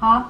½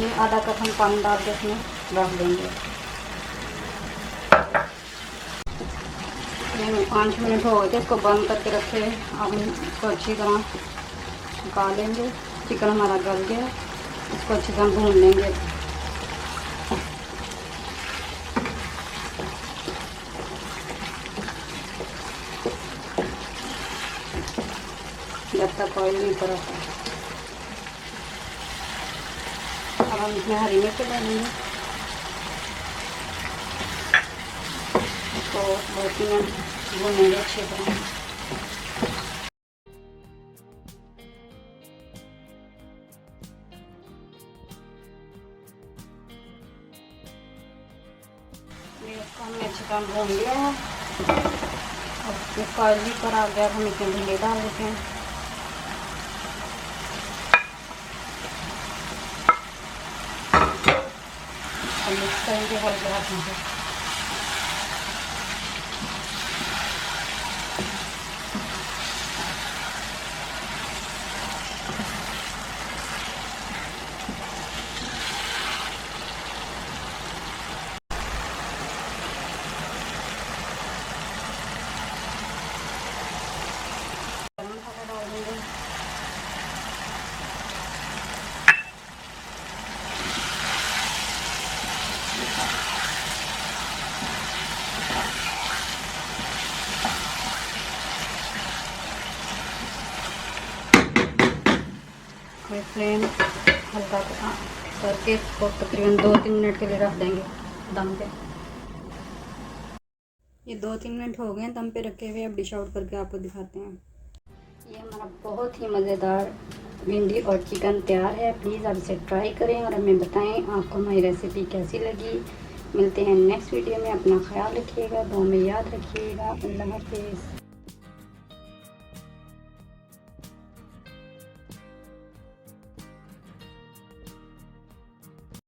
ये आधा कप हम पानी डाल के इसमें रख देंगे। ये 5 मिनट हो गए थे, इसको बंद करके रखे। अब इसको अच्छी तरह पका लेंगे। चिकन हमारा गल गया, इसको अच्छी तरह भून लेंगे। जब तक ऑयल नहीं ऊपर आता। अब हम इसमें हरी मिर्च डालेंगे। इसको 2-3 मिनट भूनेंगे अच्छी तरह। इसको हमने अच्छी तरह भून लिया है। अब इसका ऑयल भी ऊपर आ गया, हम इसमें भिंडी डाल देते हैं। मिक्स करेंगे हल्के हाथों से। गरम मसाला डाल देंगे। फ्लेम हल्का करके इसको तकरीबन 2-3 मिनट के लिए रख देंगे दम पे। ये 2-3 मिनट हो गए हैं दम पे रखे हुए। अब डिश आउट करके आपको दिखाते हैं। ये हमारा बहुत ही मज़ेदार भिंडी और चिकन तैयार है। प्लीज़ आप इसे ट्राई करें और हमें बताएं आपको हमारी रेसिपी कैसी लगी। मिलते हैं नेक्स्ट वीडियो में। अपना ख्याल रखिएगा, दुआ में याद रखिएगा। अल्लाह हाफिज़।